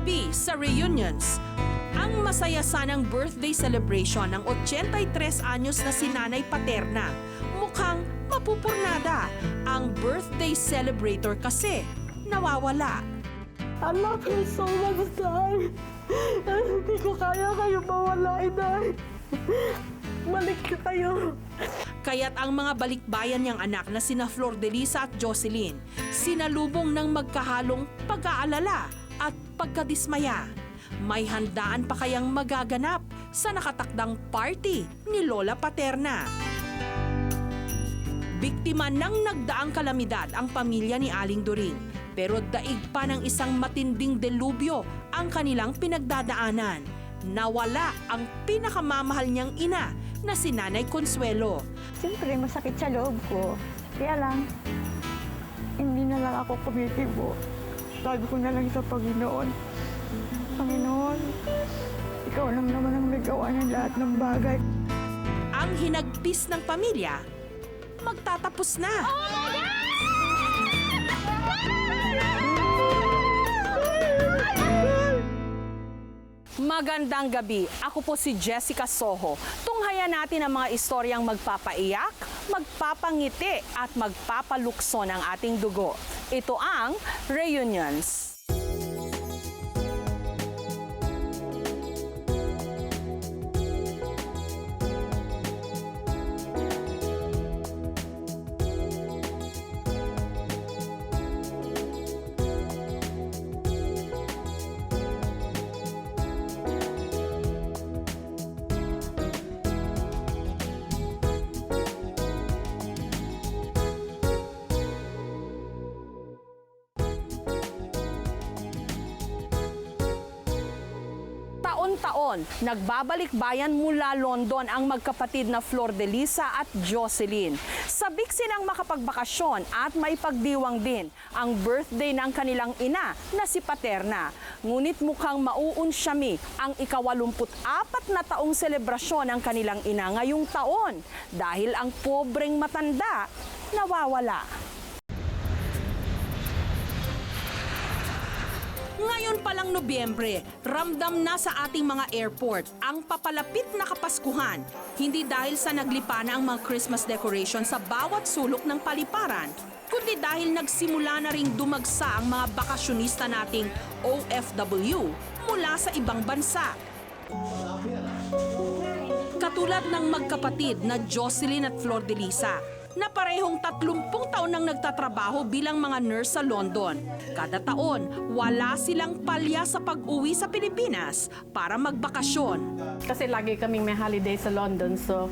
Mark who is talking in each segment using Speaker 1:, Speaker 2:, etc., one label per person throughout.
Speaker 1: gabi sa reunions. Ang masaya sanang birthday celebration ng 83 anyos na si Nanay Paterna. Mukhang mapupurnada. Ang birthday celebrator kasi nawawala.
Speaker 2: I love you so much, Day. Hindi ko kaya kayo mawala, Day. Balik kayo.
Speaker 1: Kaya't ang mga balikbayan niyang anak na sina Flordelisa at Jocelyn, sinalubong ng magkahalong pag-aalala at pagkadismaya. May handaan pa kayang magaganap sa nakatakdang party ni Lola Paterna. Biktima ng nagdaang kalamidad ang pamilya ni Aling Doring, pero daig pa ng isang matinding delubyo ang kanilang pinagdadaanan. Nawala ang pinakamamahal niyang ina na si Nanay Consuelo.
Speaker 2: Siyempre, masakit sa loob ko. Kaya lang, hindi na lang ako kumitibo. Sabi ko na lang sa Panginoon, Panginoon, ikaw lang naman ang nagawa ng lahat ng bagay.
Speaker 1: Ang hinagpis ng pamilya, magtatapos na. Magandang gabi. Ako po si Jessica Soho. Tunghayan natin ang mga istoryang magpapaiyak, magpapangiti at magpapalukso ng ating dugo. Ito ang Reunions. Taon-taon, nagbabalik bayan mula London ang magkapatid na Flordelisa at Jocelyn. Sabik silang makapagbakasyon at may pagdiwang din ang birthday ng kanilang ina na si Paterna. Ngunit mukhang mauunsyami ang ika-84 na taong selebrasyon ng kanilang ina ngayong taon dahil ang pobreng matanda nawawala. Ngayon palang Nobyembre, ramdam na sa ating mga airport ang papalapit na Kapaskuhan. Hindi dahil sa naglipa na ang mga Christmas decoration sa bawat sulok ng paliparan, kundi dahil nagsimula na ring dumagsa ang mga bakasyonista nating OFW mula sa ibang bansa. Katulad ng magkapatid na Jocelyn at Flordelisa, na parehong 30 taon nang nagtatrabaho bilang mga nurse sa London. Kada taon, wala silang palya sa pag-uwi sa Pilipinas para magbakasyon.
Speaker 3: Kasi lagi kaming may holiday sa London, so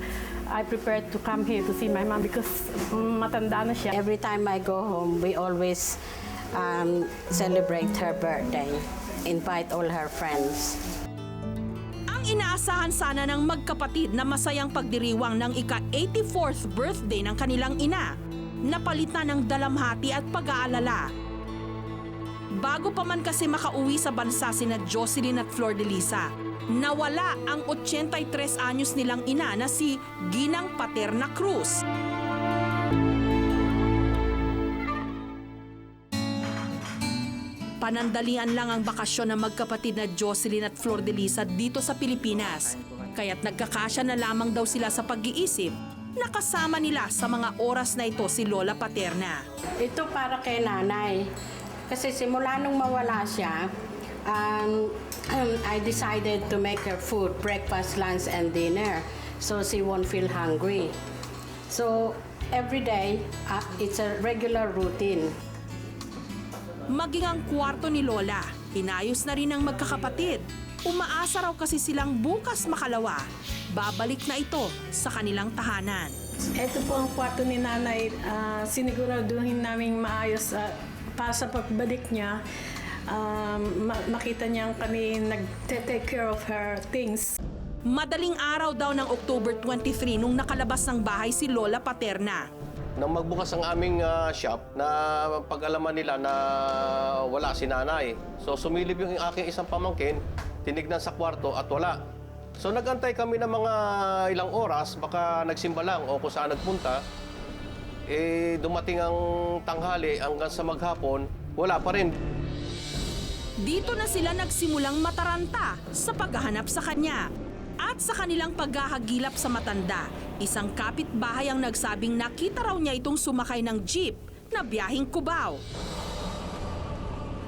Speaker 3: I prepared to come here to see my mom because matanda na siya.
Speaker 4: Every time I go home, we always celebrate her birthday, invite all her friends.
Speaker 1: Ang inaasahan sana ng magkapatid na masayang pagdiriwang ng ika-84th birthday ng kanilang ina, napalitan ng dalamhati at pag-aalala. Bago pa man kasi makauwi sa bansa sina Jocelyn at Flordelisa, nawala ang 83 anyos nilang ina na si Ginang Paterna Cruz. Panandalian lang ang bakasyon ng magkapatid na Jocelyn at Flordelisa dito sa Pilipinas. Kaya't nagkakasya na lamang daw sila sa pag-iisip na kasama nila sa mga oras na ito si Lola Paterna.
Speaker 4: Ito para kay nanay. Kasi simula nung mawala siya, I decided to make her food, breakfast, lunch, and dinner. So she won't feel hungry. So every day, it's a regular routine.
Speaker 1: Maging ang kwarto ni Lola, inayos na rin ng magkakapatid. Umaasa raw kasi silang bukas makalawa. Babalik na ito sa kanilang tahanan.
Speaker 3: Ito po ang kwarto ni nanay. Siniguraduhin naming maayos para sa pagbalik niya. Makita niyang kami nag-take care of her things.
Speaker 1: Madaling araw daw ng October 23 nung nakalabas ng bahay si Lola Paterna.
Speaker 5: Nang magbukas ang aming shop, na pag-alaman nila na wala si nanay. So sumilip yung aking isang pamangkin, tinignan sa kwarto at wala. So nagantay kami ng mga ilang oras, baka nagsimba lang o kung saan nagpunta. Dumating ang tanghali hanggang sa maghapon, wala pa rin.
Speaker 1: Dito na sila nagsimulang mataranta sa paghahanap sa kanya. At sa kanilang paghahagilap sa matanda, isang kapitbahay ang nagsabing nakita raw niya itong sumakay ng jeep na biyaheng Cubao.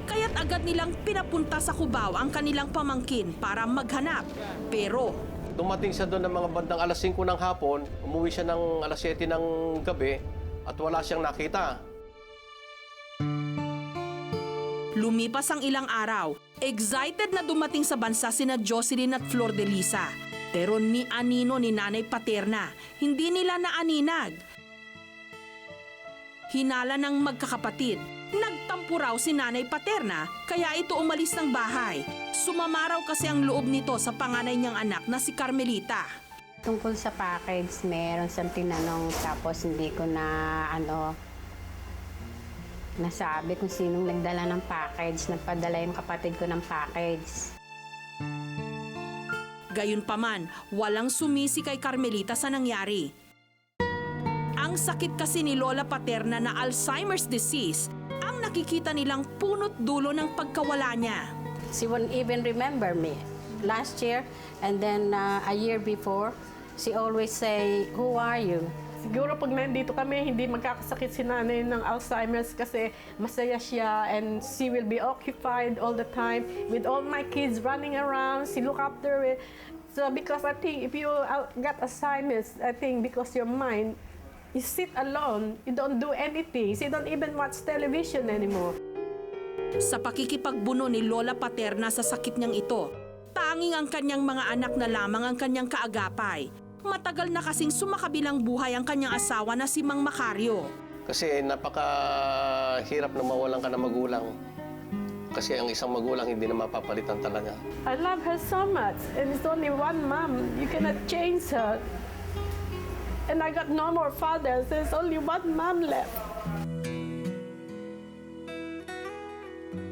Speaker 1: Kaya't agad nilang pinapunta sa Cubao ang kanilang pamangkin para maghanap. Pero
Speaker 5: Dumating siya doon ng mga bandang alas 5 ng hapon, umuwi siya ng alas 7 ng gabi at wala siyang nakita.
Speaker 1: lumipas ang ilang araw, excited na dumating sa bansa sina Jocelyn at Flor de Lisa. Pero ni anino ni Nanay Paterna, hindi nila naaninag. Hinala ng magkakapatid, nagtampo raw si Nanay Paterna kaya ito umalis ng bahay. Sumama raw kasi ang loob nito sa panganay niyang anak na si Carmelita.
Speaker 4: Tungkol sa package, meron siyang tinanong tapos hindi ko na nasabi kung sinong nagdala ng package. Nagpadala yung kapatid ko ng package.
Speaker 1: Gayunpaman, walang sumisi kay Carmelita sa nangyari. Ang sakit kasi ni Lola Paterna na Alzheimer's disease ang nakikita nilang punot dulo ng pagkawala niya.
Speaker 4: She won't even remember me. Last year and then a year before, she always say, "Who are you?"
Speaker 3: Siguro pag nandito kami, hindi magkakasakit si nanay ng Alzheimer's kasi masaya siya and she will be occupied all the time with all my kids running around. She look after it. So because I think if you got Alzheimer's, I think because your mind, you sit alone, you don't do anything. You don't even watch television anymore.
Speaker 1: Sa pakikipagbuno ni Lola Paterna sa sakit niyang ito, tanging ang kanyang mga anak na lamang ang kanyang kaagapay. Matagal na kasing sumakabilang buhay ang kanyang asawa na si Mang Macario.
Speaker 5: Kasi napakahirap na mawalan ka ng magulang. Kasi ang isang magulang hindi na mapapalitan talaga.
Speaker 3: I love her so much and it's only one mom. You cannot change her. And I got no more fathers. There's only one mom left.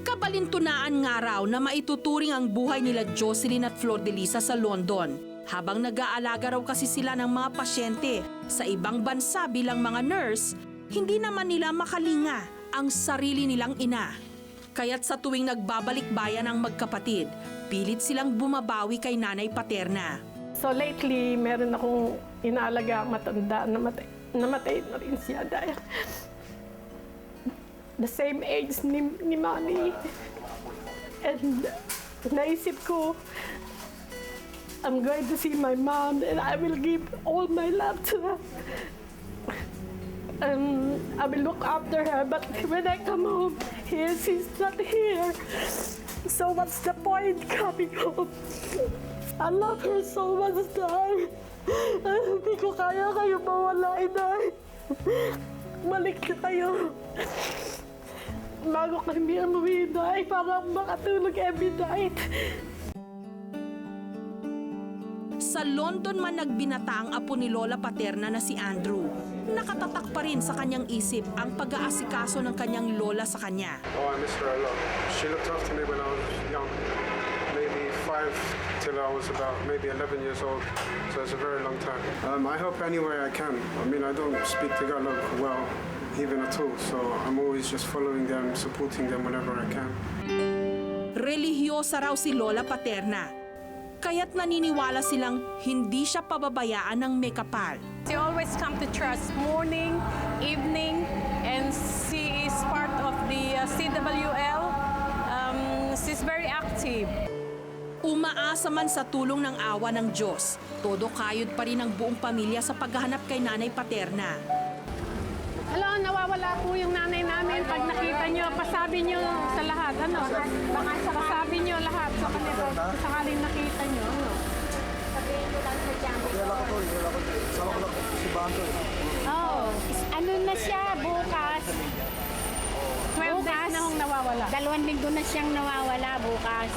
Speaker 1: Kabalintunaan nga raw na maituturing ang buhay nila Jocelyn at Flor de Lisa sa London. Habang nag-aalaga raw kasi sila ng mga pasyente sa ibang bansa bilang mga nurse, hindi naman nila makalinga ang sarili nilang ina. Kaya't sa tuwing nagbabalik bayan ang magkapatid, pilit silang bumabawi kay Nanay Paterna.
Speaker 3: So lately, meron akong inaalaga matanda na namatay na rin siya dahil the same age ni Mami. And naisip ko, I'm going to see my mom and I will give all my love to her. I will look after her, but when I come home, she's not here. So what's the point coming home? I love her so much, Day. Hindi ko kaya kayo mawala, Day. Balik na kayo. Bago kami umuwi, Day, para makatulog every night.
Speaker 1: Sa London man nagbinata ang apo ni Lola Paterna na si Andrew. Nakatatak pa rin sa kanyang isip ang pag-aasikaso ng kanyang lola sa kanya.
Speaker 6: Oh, I miss her a lot. She looked after me when I was young, maybe 5 till I was about maybe 11 years old. So it's a very long time. I help any way I can. I mean, I don't speak Tagalog well, even at all. So I'm always just following them, supporting them whenever I can.
Speaker 1: Relihiyosa raw si Lola Paterna. Kaya't naniniwala silang hindi siya pababayaan ng may kapal.
Speaker 7: She always come to church morning, evening, and she is part of the CWL. She's very active.
Speaker 1: Umaasa man sa tulong ng awa ng Diyos, todo kayod pa rin ang buong pamilya sa paghahanap kay Nanay Paterna.
Speaker 3: Hello, nawawala po yung nanay namin. Pag nakita nyo, pasabi nyo sa lahat. Pasabi nyo lahat sa kanila. Sakaling nakita nyo.
Speaker 7: Sabihin nyo lang sa dyan.
Speaker 2: Oh, ano na siya bukas?
Speaker 3: 12 days na hong nawawala.
Speaker 2: 2 linggo na siyang nawawala bukas.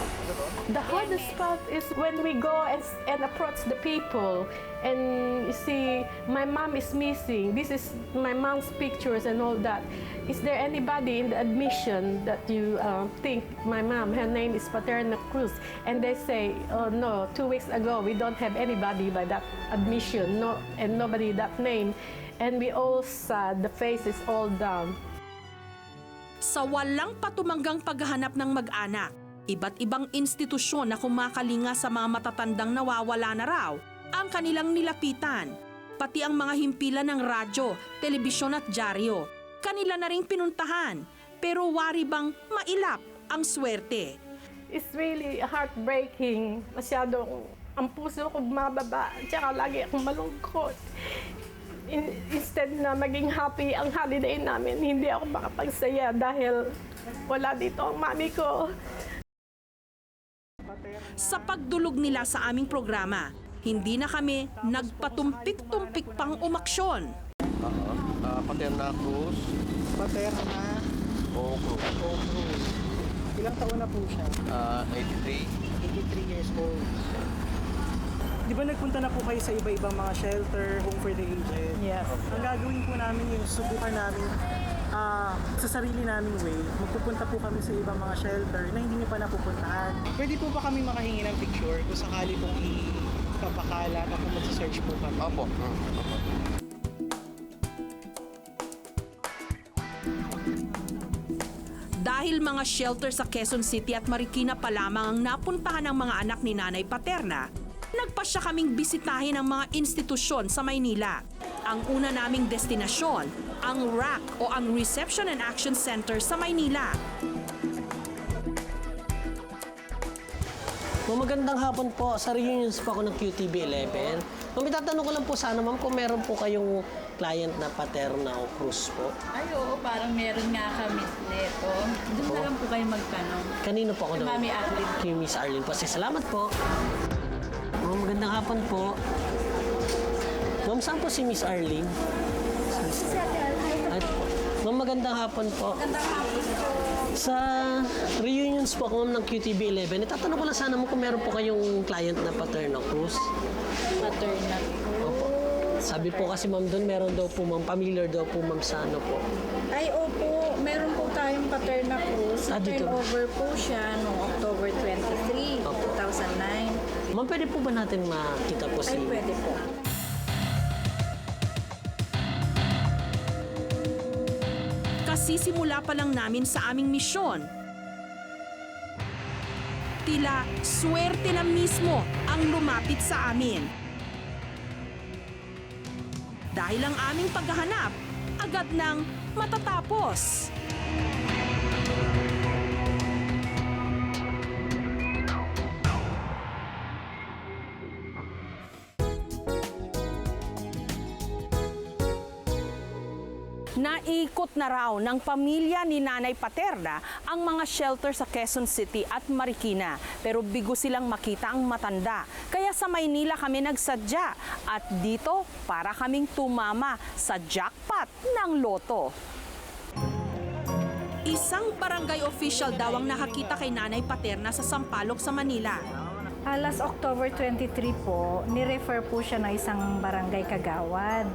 Speaker 3: The hardest part is when we go and approach the people and you see my mom is missing. This is my mom's pictures and all that. Is there anybody in the admission that you think my mom, her name is Paterna Cruz, and they say, oh no, 2 weeks ago we don't have anybody by that admission, no, and nobody that name, and we all sad, the face is all down.
Speaker 1: Sa walang patumanggang paghahanap ng mag-anak, Iba't ibang institusyon na kumakalinga sa mga matatandang nawawala na raw ang kanilang nilapitan. Pati ang mga himpilan ng radyo, telebisyon at dyaryo, kanila na ring pinuntahan. Pero wari bang mailap ang swerte?
Speaker 3: It's really heartbreaking. Masyadong ang puso ko bumababa. Tsaka lagi akong malungkot. Instead na maging happy ang holiday namin, hindi ako makapagsaya dahil wala dito ang mami ko.
Speaker 1: Sa pagdulog nila sa aming programa, hindi na kami nagpatumpik-tumpik pang umaksyon.
Speaker 5: Paterna Cruz.
Speaker 8: Paterna
Speaker 5: O Cruz.
Speaker 8: Cruz. Ilang taon na po siya?
Speaker 5: 83.
Speaker 8: 83 years old. Di ba nagpunta na po kayo sa iba-ibang mga shelter, home for the aged?
Speaker 3: Yes.
Speaker 8: Ang gagawin po namin yung subukan namin sa sarili naming way, magpupunta po kami sa ibang mga shelter na hindi nyo pa napupuntahan. Pwede po ba kami makahingi ng picture kung sakali pong ipapakala na kung mag-search po kami?
Speaker 5: Opo.
Speaker 1: Dahil mga shelter sa Quezon City at Marikina pa lamang ang napuntahan ng mga anak ni Nanay Paterna, nagpasya kaming bisitahin ang mga institusyon sa Maynila. Ang una naming destinasyon, ang RAC o ang Reception and Action Center sa Maynila.
Speaker 9: Magandang hapon po. Sa reunions po ako ng QTB11. Ma'am, itatanong ko lang po sana, ma'am, kung meron po kayong client na Paterna o Cruz po.
Speaker 10: Ay, oo, parang meron nga kami neto. Doon na lang po kayo magtanong.
Speaker 9: Kanino po ako
Speaker 10: Kay Mami Arlene.
Speaker 9: Kay Miss Arlene po. Sige, salamat po. Ma'am, magandang hapon po. Ma'am, saan po si Miss Arlene? Ay, ma'am, magandang hapon po.
Speaker 10: Magandang hapon po.
Speaker 9: Sa reunions po ako, ma'am, ng QTB11, itatanong ko lang sana mo kung meron po kayong client na Paterna Cruz.
Speaker 10: Paterna.
Speaker 9: Opo. Sabi po kasi ma'am doon, meron daw po ma'am, familiar daw po ma'am sa ano po.
Speaker 10: Ay, opo. Meron po tayong Paterna Cruz.
Speaker 9: Dito.
Speaker 10: Turnover po siya noong October 23,
Speaker 9: Opo.
Speaker 10: 2009.
Speaker 9: Ma'am, pwede po ba natin makita po si...
Speaker 10: Ay, pwede po.
Speaker 1: Kasisimula pa lang namin sa aming misyon. Tila swerte na mismo ang lumapit sa amin. Dahil ang aming paghahanap, agad nang matatapos. Naikot na raw ng pamilya ni Nanay Paterna ang mga shelter sa Quezon City at Marikina. Pero bigo silang makita ang matanda. Kaya sa Maynila kami nagsadya. At dito para kaming tumama sa jackpot ng loto. Isang barangay official daw ang nakakita kay Nanay Paterna sa Sampaloc sa Manila.
Speaker 11: Last October 23 po, ni-refer po siya ng isang barangay kagawad.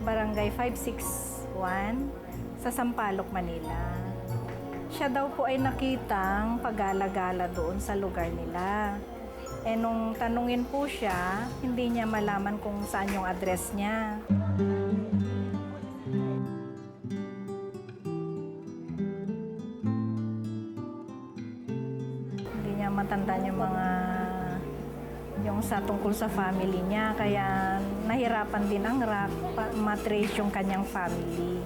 Speaker 11: Barangay 561 sa Sampaloc, Manila. Siya daw po ay nakitang pagala-gala doon sa lugar nila. Eh nung tanungin po siya, hindi niya malaman kung saan yung address niya. Hindi niya matandaan yung sa tungkol sa family niya, kaya nahirapan din ang RAC matrace yung kanyang family.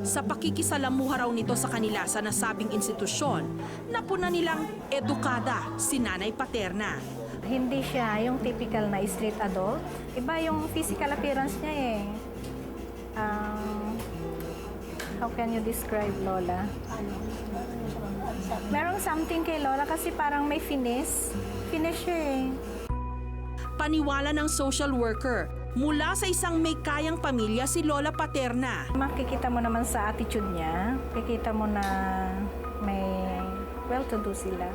Speaker 1: Sa pakikisalamuha raw nito sa kanila sa nasabing institusyon, napuna nilang edukada si Nanay Paterna.
Speaker 11: Hindi siya yung typical na street adult. Iba yung physical appearance niya eh. How can you describe Lola? Merong something kay Lola kasi parang may finesse. Finesse siya eh.
Speaker 1: Paniwala ng social worker, mula sa isang may kayang pamilya si Lola Paterna.
Speaker 11: Makikita mo naman sa attitude niya, makikita mo na may well-to-do sila.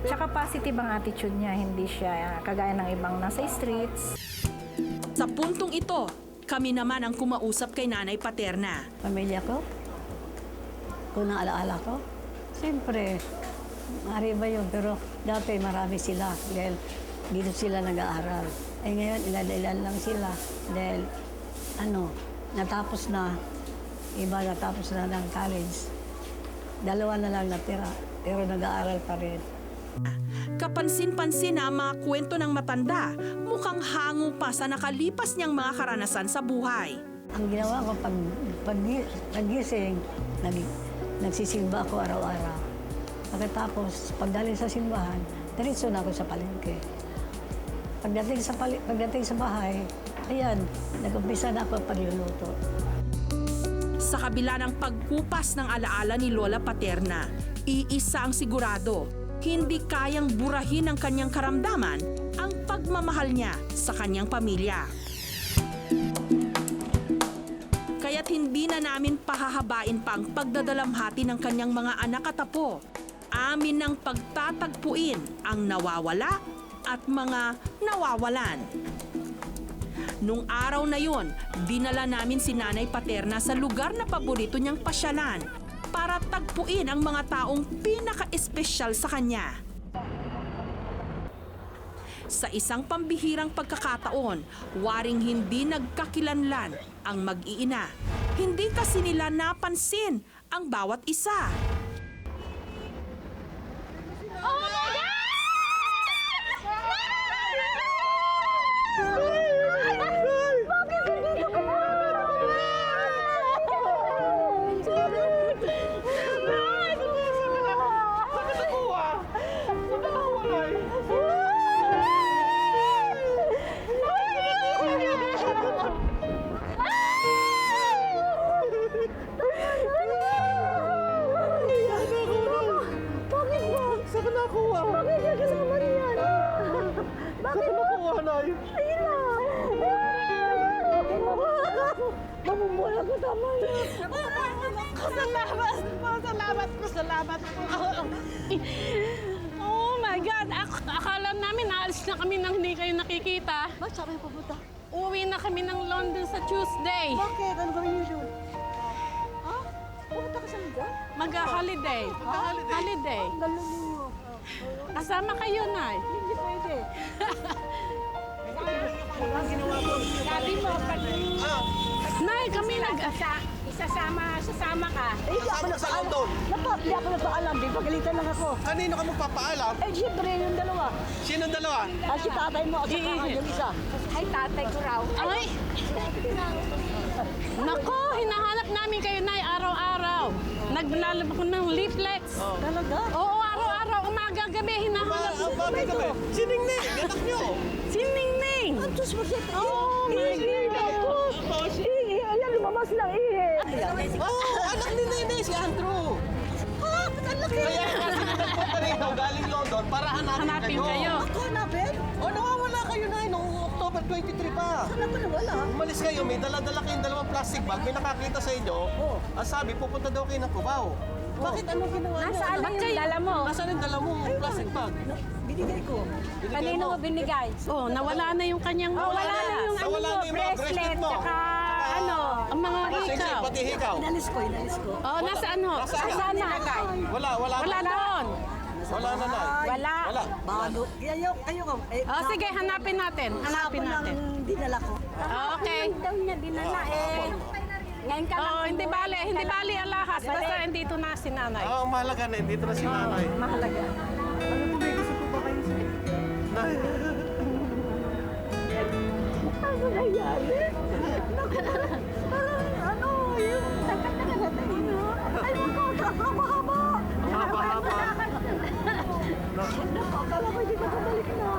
Speaker 11: Tsaka positive ang attitude niya, hindi siya kagaya ng ibang nasa streets.
Speaker 1: Sa puntong ito, kami naman ang kumausap kay Nanay Paterna.
Speaker 12: Pamilya ko, kung alaala ko, siyempre, maaari ba yun? Pero dati marami sila dahil dito sila nag-aaral. Eh ngayon, ilan lang sila dahil natapos na, iba natapos na ng college. Dalawa na lang natira, pero nag-aaral pa rin.
Speaker 1: Kapansin-pansin na ang mga kwento ng matanda, mukhang hango pa sa nakalipas niyang mga karanasan sa buhay.
Speaker 12: Ang ginawa ko, paggising, nagsisimba ako araw-araw. Pagkatapos, pagdaling sa simbahan, diretso na ako sa palengke. Pagdating sa bahay, ayan, nag-umpisa na ako pagluluto.
Speaker 1: Sa kabila ng pagkupas ng alaala ni Lola Paterna, iisa ang sigurado, hindi kayang burahin ng kanyang karamdaman ang pagmamahal niya sa kanyang pamilya. Kaya't hindi na namin pahahabain pa ang pagdadalamhati ng kanyang mga anak at apo. Amin ng pagtatagpuin ang nawawala at mga nawawalan. Nung araw na yon, dinala namin si Nanay Paterna sa lugar na paborito niyang pasyalan para tagpuin ang mga taong pinaka-espesyal sa kanya. Sa isang pambihirang pagkakataon, waring hindi nagkakilanlan ang mag-iina. Hindi kasi nila napansin ang bawat isa.
Speaker 3: Salamat po. Oh my God! Akala namin naalis na kami nang hindi kayo nakikita.
Speaker 2: Bakit saan kayo pupunta?
Speaker 3: Uwi na kami ng London sa Tuesday.
Speaker 2: Bakit? Ano kami usual? Ha? Pupunta ka sa lugar?
Speaker 3: Mag-holiday. Holiday.
Speaker 2: Galing ninyo.
Speaker 3: Kasama kayo, Nay.
Speaker 2: Hindi pwede.
Speaker 3: Sabi mo, Nay, kami sasama ka.
Speaker 2: Kasama sa London. Hindi ako nagpaalam. Di pagalitan lang ako.
Speaker 5: Kanino ka magpapaalam?
Speaker 2: Siyempre yung dalawa.
Speaker 5: Sinong dalawa?
Speaker 2: Si tatay mo at saka yung isa.
Speaker 3: Ay, tatay ko raw. Ay! Nako, hinahanap namin kayo, Nay, araw-araw. Naglalabas ko ng leaflets.
Speaker 2: Talaga?
Speaker 3: Oo, araw-araw, umaga, gabi, hinahanap ko.
Speaker 5: Bakit ka ba? Si Ningning, anak niyo.
Speaker 3: Si Ningning.
Speaker 2: Diyos mo siya.
Speaker 3: Oh my God.
Speaker 2: Ayan, lumabas ng ihe.
Speaker 5: Anak ni Nene, si Andrew.
Speaker 2: Ang laki.
Speaker 5: Kaya kasi nagpunta rito galing London para hanapin kayo.
Speaker 2: Ako hanapin?
Speaker 5: Nawawala kayo na noong October 23 pa.
Speaker 2: Saan ako nawala?
Speaker 5: Umalis kayo, may dala-dala kayong dalawang plastic bag, may nakakita sa inyo. Ang sabi, pupunta daw kayo ng Cubao. Bakit anong ginawa niyo?
Speaker 3: Nasaan lang yung dala mo?
Speaker 5: Nasaan yung dala mo? Plastic bag.
Speaker 2: Binigay ko.
Speaker 3: Kanino mo binigay? Oh, nawala na yung kanyang
Speaker 5: Nawala na yung mga bracelet mo.
Speaker 3: Ang mga hikaw.
Speaker 5: Pati hikaw.
Speaker 2: Inalis ko.
Speaker 3: Oh, nasaan ho? Nasaan na?
Speaker 5: Wala
Speaker 3: doon.
Speaker 5: Wala na na.
Speaker 3: Wala.
Speaker 2: Bago. Kayo ko.
Speaker 3: Oh, sige, hanapin natin. Hanapin natin.
Speaker 2: Dinala ko.
Speaker 3: Okay.
Speaker 2: Daw niya dinala eh. Ngayon ka
Speaker 3: Oh, hindi bali ang lahas. Basta andito na si nanay.
Speaker 5: Oo, mahalaga na. Dito na si nanay.
Speaker 2: Mahalaga.
Speaker 8: Ano po, may gusto po ba kayo sa...
Speaker 2: Ano nangyari? Ano? Yung tagal-tagal na tayo. Ay, mahaba.
Speaker 5: Mahaba.
Speaker 2: Akala ko hindi makabalik na.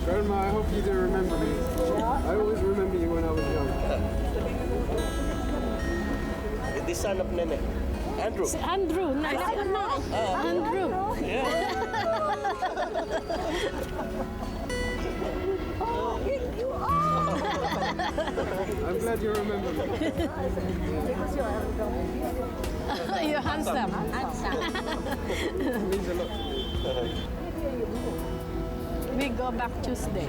Speaker 6: Grandma, I hope you do remember me. I always remember you when I was young.
Speaker 5: The son of Nene. Andrew.
Speaker 3: Si Andrew. Andrew.
Speaker 6: I'm glad you remember me.
Speaker 3: You're handsome.
Speaker 6: It means a lot.
Speaker 3: We go back Tuesday.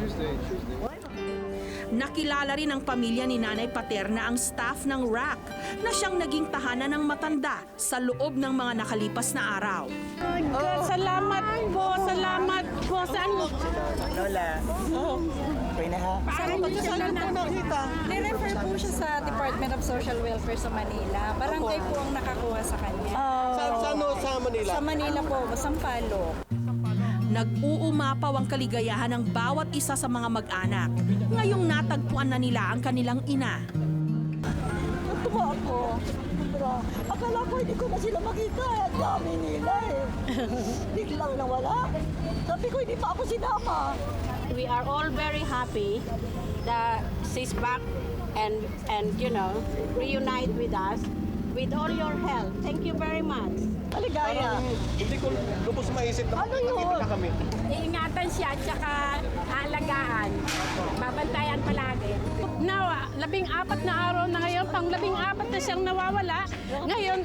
Speaker 1: Nakilala rin ng pamilya ni Nanay Paterna ang staff ng RAC na siyang naging tahanan ng matanda sa loob ng mga nakalipas na araw.
Speaker 3: Salamat po. Saan?
Speaker 8: Lola. Siyempre na. Saan po nakita?
Speaker 11: Nirefer po siya sa Department of Social Welfare sa Manila. Barangay po ang nakakuha sa kanya.
Speaker 5: Sa Manila?
Speaker 11: Sa Manila po, Sampaloc.
Speaker 1: Nag-uumapaw ang kaligayahan ng bawat isa sa mga mag-anak. Ngayong natagpuan na nila ang kanilang ina.
Speaker 12: Tuwa ako. Akala ko hindi ko na sila makita. Ang dami nila eh. Biglang nawala. Sabi ko hindi pa ako sinama.
Speaker 4: We are all very happy that she's back and reunite with us with all your help. Thank you very much.
Speaker 12: Aligaya.
Speaker 5: Hindi ko lubos maisip na makikita ka kami.
Speaker 3: Iingatan siya at saka aalagaan. Babantayan palagi. Now, 14 na araw na ngayon, pang 14 na siyang nawawala. Ngayon,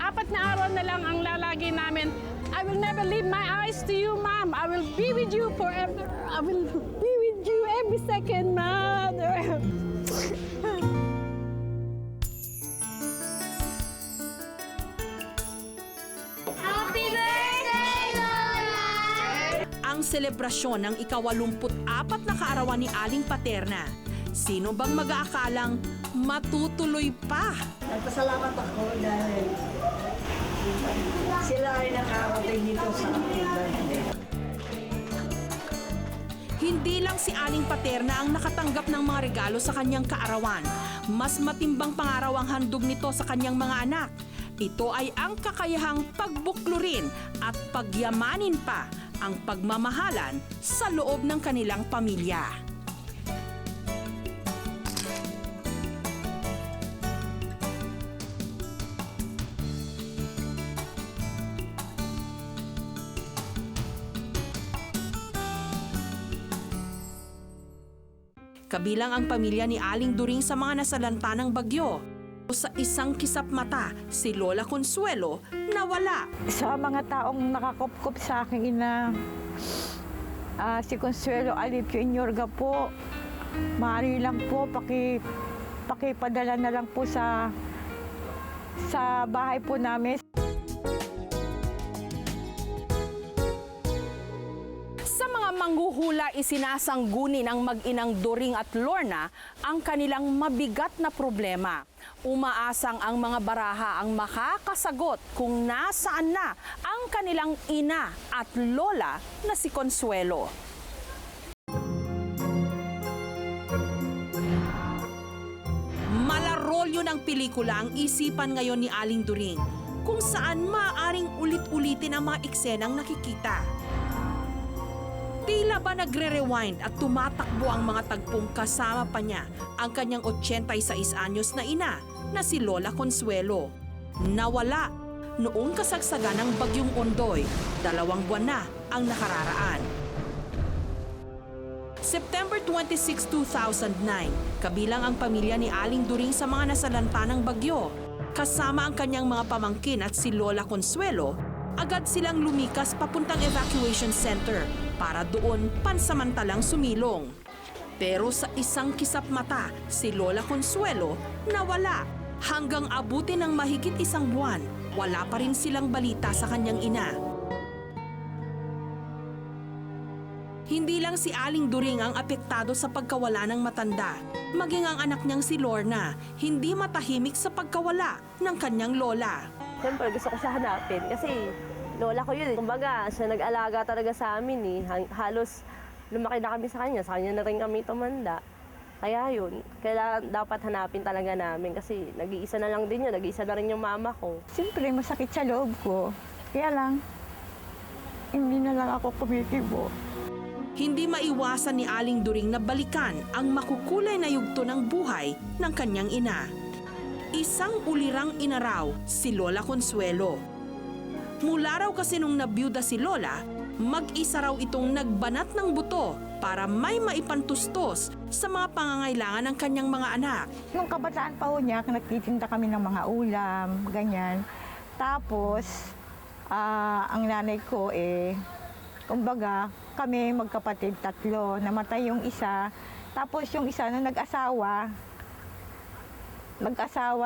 Speaker 3: 4 na araw na lang ang lalagi namin. I will never leave my eyes to you, Mom. I will be with you forever. I will be with you every second, Mother.
Speaker 1: Ang selebrasyon ng ika-84 na kaarawan ni Aling Paterna. Sino bang mag-aakalang matutuloy pa?
Speaker 12: Nagpasalamat ako dahil sila ay nakarating dito sa aking birthday.
Speaker 1: Hindi lang si Aling Paterna ang nakatanggap ng mga regalo sa kanyang kaarawan. Mas matimbang pangaraw ang handog nito sa kanyang mga anak. Ito ay ang kakayahang pagbuklurin at pagyamanin pa ang pagmamahalan sa loob ng kanilang pamilya. Kabilang ang pamilya ni Aling During sa mga nasalanta ng bagyo. Sa isang kisap mata, si Lola Consuelo nawala.
Speaker 2: Sa mga taong nakakopkop sa akin ina, si Consuelo Alipio Inyorga po, maaari lang po, pakipadala na lang po sa bahay po namin.
Speaker 1: Sa mga manghuhula, isinasangguni ng mag-inang During at Lorna ang kanilang mabigat na problema. Umaasang ang mga baraha ang makakasagot kung nasaan na ang kanilang ina at lola na si Consuelo. Malarolyo ng pelikula ang isipan ngayon ni Aling During, kung saan maaaring ulit-ulitin ang mga eksenang nakikita. Tila ba nagre-rewind at tumatakbo ang mga tagpong kasama pa niya ang kanyang 86 anyos na ina na si Lola Consuelo. Nawala noong kasagsagan ng Bagyong Ondoy, 2 buwan na ang nakararaan. September 26, 2009, kabilang ang pamilya ni Aling During sa mga nasalanta ng bagyo. Kasama ang kanyang mga pamangkin at si Lola Consuelo, agad silang lumikas papuntang evacuation center para doon pansamantalang sumilong. Pero sa isang kisap mata, si Lola Consuelo nawala. Hanggang abutin ng mahigit 1 buwan, wala pa rin silang balita sa kanyang ina. Hindi lang si Aling During ang apektado sa pagkawala ng matanda. Maging ang anak niyang si Lorna, hindi matahimik sa pagkawala ng kanyang lola.
Speaker 13: Siyempre, gusto ko siya hanapin kasi lola ko yun. Kumbaga, siya nag-alaga talaga sa amin eh. Halos lumaki na kami sa kanya na rin kami tumanda. Kaya yun, kailangan dapat hanapin talaga namin kasi nag-iisa na lang din yun, nag-iisa na rin yung mama ko.
Speaker 2: Siyempre, masakit sa loob ko. Kaya lang, hindi na lang ako kumikibo.
Speaker 1: Hindi maiwasan ni Aling During na balikan ang makukulay na yugto ng buhay ng kanyang ina. Isang ulirang inaraw si Lola Consuelo. Mula raw kasi nung nabiyuda si Lola, mag-isa raw itong nagbanat ng buto para may maipantustos sa mga pangangailangan ng kanyang mga anak.
Speaker 2: Nung kabataan pa ho niya, nagtitinda kami ng mga ulam, ganyan. Tapos, ang nanay ko kumbaga, kami magkapatid 3, namatay yung isa. Tapos yung isa na nag-asawa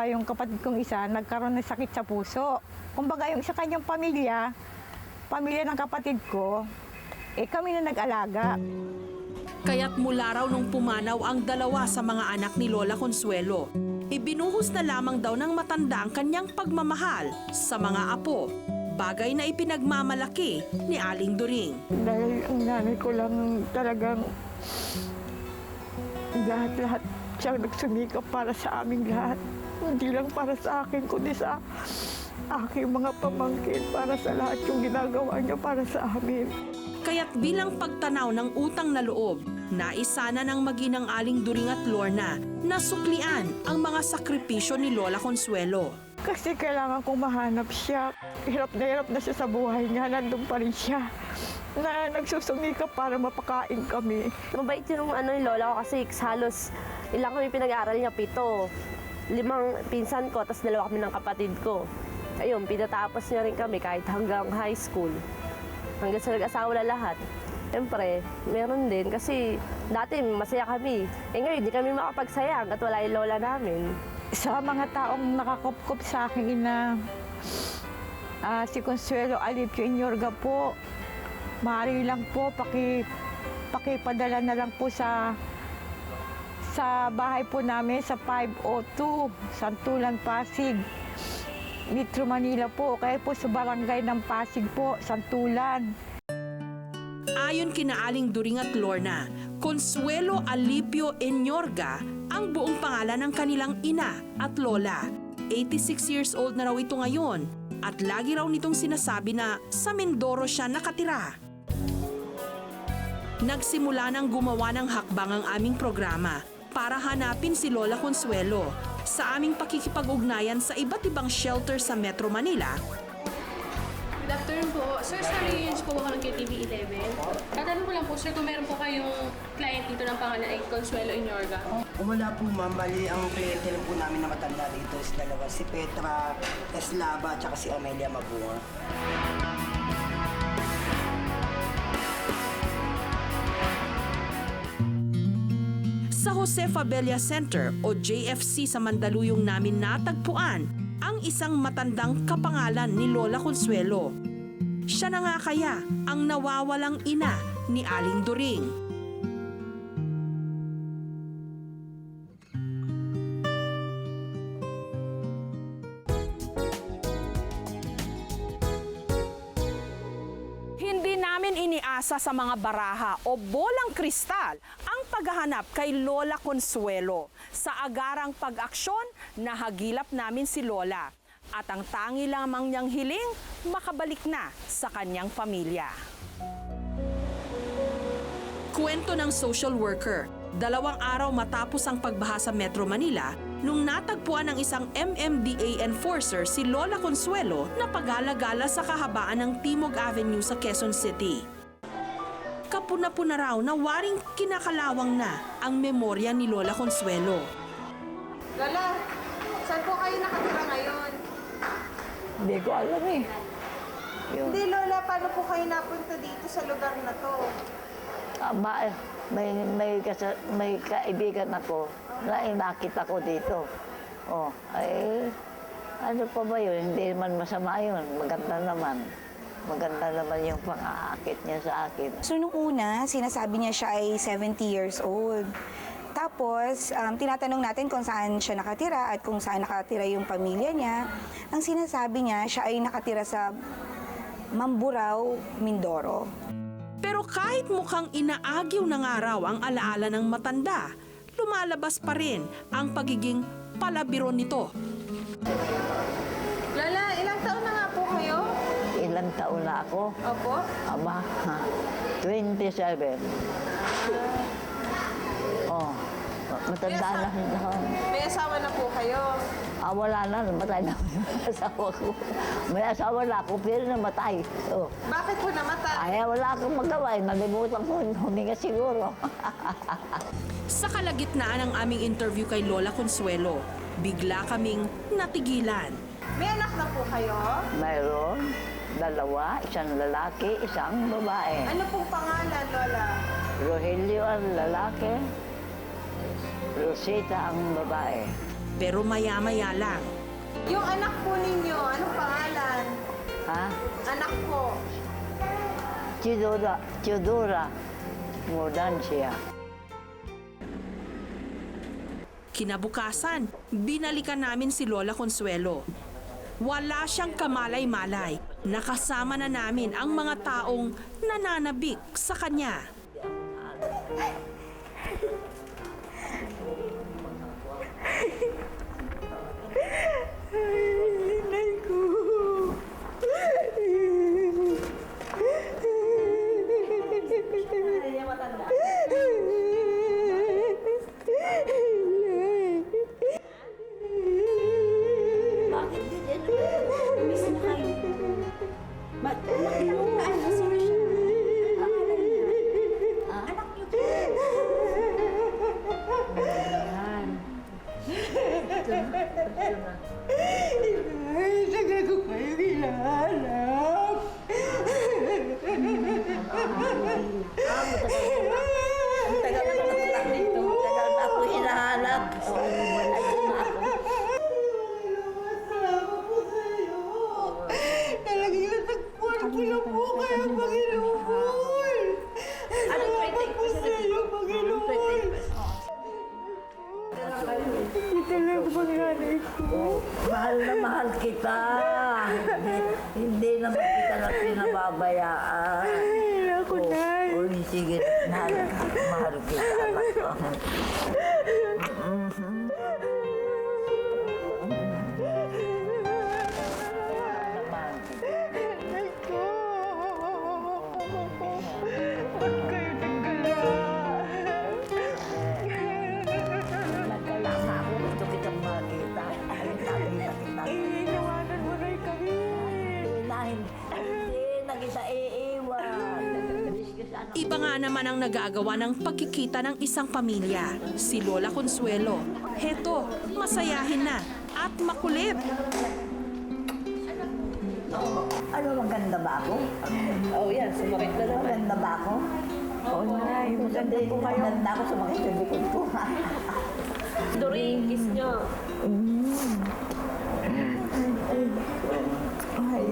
Speaker 2: yung kapatid kong isa, nagkaroon ng sakit sa puso. Kumbaga yung isa kanyang pamilya ng kapatid ko, kami na nag-alaga.
Speaker 1: Kaya't mula raw nung pumanaw ang dalawa sa mga anak ni Lola Consuelo, ibinuhos na lamang daw ng matanda ang kanyang pagmamahal sa mga apo, bagay na ipinagmamalaki ni Aling During.
Speaker 2: Dahil ang nanay ko lang talagang lahat-lahat siyang nagsumikap para sa aming lahat. Hindi lang para sa akin, kundi sa aking mga pamangkin, para sa lahat yung ginagawa niya para sa amin.
Speaker 1: Kaya't bilang pagtanaw ng utang na loob, naisana ng maginang Aling During at Lorna na suklian ang mga sakripisyo ni Lola Consuelo.
Speaker 2: Kasi kailangan kong mahanap siya. Hirap na siya sa buhay niya. Nandun pa rin siya na nagsusumikap para mapakain kami.
Speaker 13: Mabait yung yung lola ko kasi halos ilang kami pinag-aaral niya, 7. 5 pinsan ko, tapos 2 kami ng kapatid ko. Ayun, pinatapos niya rin kami kahit hanggang high school. Hanggang sa nag-asawa na lahat. Siyempre, meron din kasi dati masaya kami. Ngayon, hindi kami makapagsaya hanggat wala yung lola namin.
Speaker 2: Sa mga taong nakakupkup sa akin na si Consuelo Alipio Inyorga po, maaari lang po pakipadala na lang po sa bahay po namin sa 502 Santulan, Pasig, Metro Manila po. Kaya po sa barangay ng Pasig po, Santulan.
Speaker 1: Ayon kina Aling During at Lorna, Consuelo Alipio Inyorga ang buong pangalan ng kanilang ina at lola. 86 years old na raw ito ngayon at lagi raw nitong sinasabi na sa Mindoro siya nakatira. Nagsimula nang gumawa ng hakbang ang aming programa para hanapin si Lola Consuelo sa aming pakikipag-ugnayan sa iba't ibang shelter sa Metro Manila.
Speaker 3: Good afternoon po. Sir, sa reunions po ako ng QTV 11. Tatanong ko lang po, sir, kung meron po kayong client dito ng pangalan ay Consuelo Inyorga.
Speaker 14: Wala po, ma'am. Bali, ang clientele po namin na matanda dito is dalawa. Si Petra Eslava at si Amelia Mabunga.
Speaker 1: Sa Jose Fabella Center o JFC sa Mandaluyong namin natagpuan ang isang matandang kapangalan ni Lola Consuelo. Siya na nga kaya ang nawawalang ina ni Aling During. Hindi namin iniasa sa mga baraha o bolang kristal ang paghahanap kay Lola Consuelo. Sa agarang pag-aksyon, nahagilap namin si Lola. At ang tangi lamang niyang hiling, makabalik na sa kanyang pamilya. Kwento ng social worker, 2 araw matapos ang pagbaha sa Metro Manila, nung natagpuan ng isang MMDA enforcer si Lola Consuelo na pagala-gala sa kahabaan ng Timog Avenue sa Quezon City. Kapuna-puna raw na waring kinakalawang na ang memorya ni Lola Consuelo.
Speaker 15: Lola, saan po kayo nakatira ngayon?
Speaker 2: Hindi ko alam eh.
Speaker 15: Hindi, Lola, paano po kayo napunta dito sa lugar na to?
Speaker 12: May kaibigan ako na nakita ko dito. Ano pa ba yun? Hindi naman masama yun. Maganda naman. Maganda naman yung pang-aakit niya sa akin.
Speaker 16: So nung una, sinasabi niya siya ay 70 years old. Tapos, tinatanong natin kung saan siya nakatira at kung saan nakatira yung pamilya niya. Ang sinasabi niya, siya ay nakatira sa Mamburao, Mindoro.
Speaker 1: Pero kahit mukhang inaagyaw ng araw ang alaala ng matanda, lumalabas pa rin ang pagiging palabiro nito.
Speaker 15: Lola, ilang taon na nga po kayo?
Speaker 12: Ilang taon na ako?
Speaker 15: Opo.
Speaker 12: Aba, 27. Matanda na ako.
Speaker 15: May asawa na po kayo?
Speaker 12: Wala na, namatay na yung asawa ko. May asawa na ako, pero namatay.
Speaker 15: Bakit po namatay?
Speaker 12: Wala akong magawa. Nalimutan ko, huminga siguro.
Speaker 1: Sa kalagitnaan ng aming interview kay Lola Consuelo, bigla kaming natigilan.
Speaker 15: May anak na po kayo?
Speaker 12: Mayroon, 2, isang lalaki, isang babae.
Speaker 15: Ano pong pangalan, Lola?
Speaker 12: Rogelio ang lalaki, Rosita ang babae.
Speaker 1: Pero maya-maya lang.
Speaker 15: Yung anak po ninyo, anong pangalan?
Speaker 12: Ha?
Speaker 15: Anak po.
Speaker 12: Teodora Mudancia.
Speaker 1: Kinabukasan, binalikan namin si Lola Consuelo. Wala siyang kamalay-malay. Nakasama na namin ang mga taong nananabik sa kanya.
Speaker 2: Linay ko.
Speaker 12: Bakit din? Miss na kayo. Ba't anak niyo? Sorry siya. Pangalan niya? Anak niyo po. Ayan.
Speaker 2: Inay, tagal ko kayo hinahanap.
Speaker 12: Ang tagal na ako dito. Tagal na ako hinahanap. Ayun na ako.
Speaker 2: Talagang natagpuan ko na po kayo, Panginoon.
Speaker 12: Anong
Speaker 2: Salamat po sa iyo, Panginoon. Ito lang panganay ko.
Speaker 12: Mahal na mahal kita. Hindi naman kita na pinababayaan.
Speaker 2: Ay, ako, Nay.
Speaker 12: O, sige, mahal kita, anak ko.
Speaker 2: Nay ko. Ba't kayo nagkala?
Speaker 12: Nagkala na ako, gusto kitang makita. Ay, sabi na kita.
Speaker 2: Iiwanan mo na kami.
Speaker 12: Hindi na kita iiwan.
Speaker 1: Iba nga naman ang nagagawa ng pagkikita ng isang pamilya, si Lola Consuelo. Heto, masayahin na at makulit.
Speaker 12: Ano, maganda ba ako?
Speaker 13: Oh, yan. Sumakit na naman.
Speaker 12: Maganda ba ako?
Speaker 2: Oo, Nay. Maganda po kayo.
Speaker 12: Maganda ako, sumakit sa likod ko.
Speaker 13: Doreen, kiss niyo.
Speaker 2: Ay.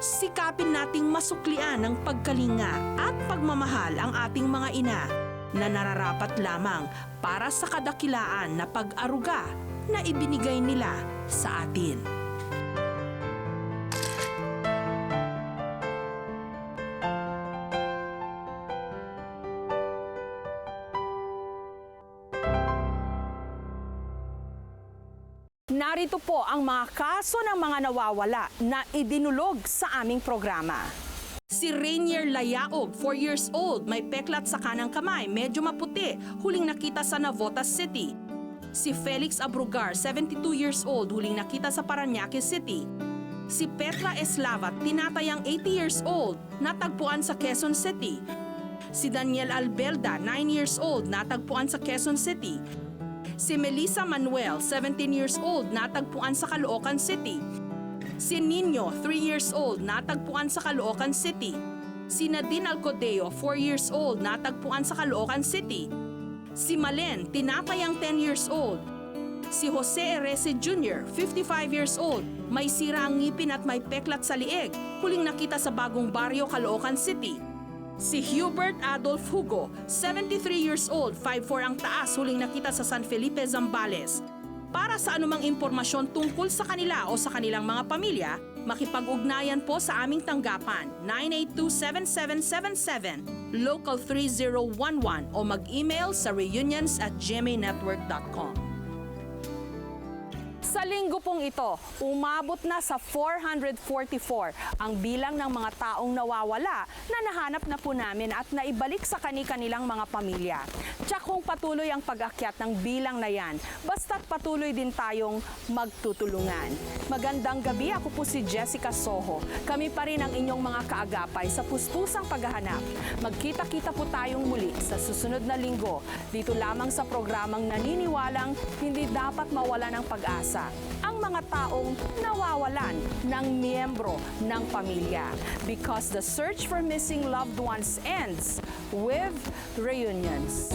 Speaker 1: Sikapin nating masuklian ang pagkalinga at pagmamahal ang ating mga ina na nararapat lamang para sa kadakilaan na pag-aruga na ibinigay nila sa atin. Narito po ang mga kaso ng mga nawawala na idinulog sa aming programa. Si Rainier Layaob, 4 years old, may peklat sa kanang kamay, medyo maputi, huling nakita sa Navotas City. Si Felix Abrugar, 72 years old, huling nakita sa Parañaque City. Si Petra Eslava, tinatayang 80 years old, natagpuan sa Quezon City. Si Daniel Albelda, 9 years old, natagpuan sa Quezon City. Si Melissa Manuel, 17 years old, natagpuan sa Caloocan City. Si Nino, 3 years old, natagpuan sa Caloocan City. Si Nadine Alcodeo, 4 years old, natagpuan sa Caloocan City. Si Malen, tinatayang 10 years old. Si Jose Erese Jr., 55 years old, may sira ang ngipin at may peklat sa lieg, huling nakita sa Bagong Baryo, Caloocan City. Si Hubert Adolf Hugo, 73 years old, 5'4" ang taas, huling nakita sa San Felipe, Zambales. Para sa anumang impormasyon tungkol sa kanila o sa kanilang mga pamilya, makipag-ugnayan po sa aming tanggapan 982-7777, local 3011 o mag-email sa reunions@gmanetwork.com. Sa linggo pong ito, umabot na sa 444 ang bilang ng mga taong nawawala na nahanap na po namin at naibalik sa kani-kanilang mga pamilya. Tiyak kung patuloy ang pag-akyat ng bilang na yan, basta't patuloy din tayong magtutulungan. Magandang gabi, ako po si Jessica Soho. Kami pa rin ang inyong mga kaagapay sa puspusang paghahanap. Magkita-kita po tayong muli sa susunod na linggo, dito lamang sa programang naniniwalang hindi dapat mawala ng pag-asa ang mga taong nawawalan ng miyembro ng pamilya. Because the search for missing loved ones ends with reunions.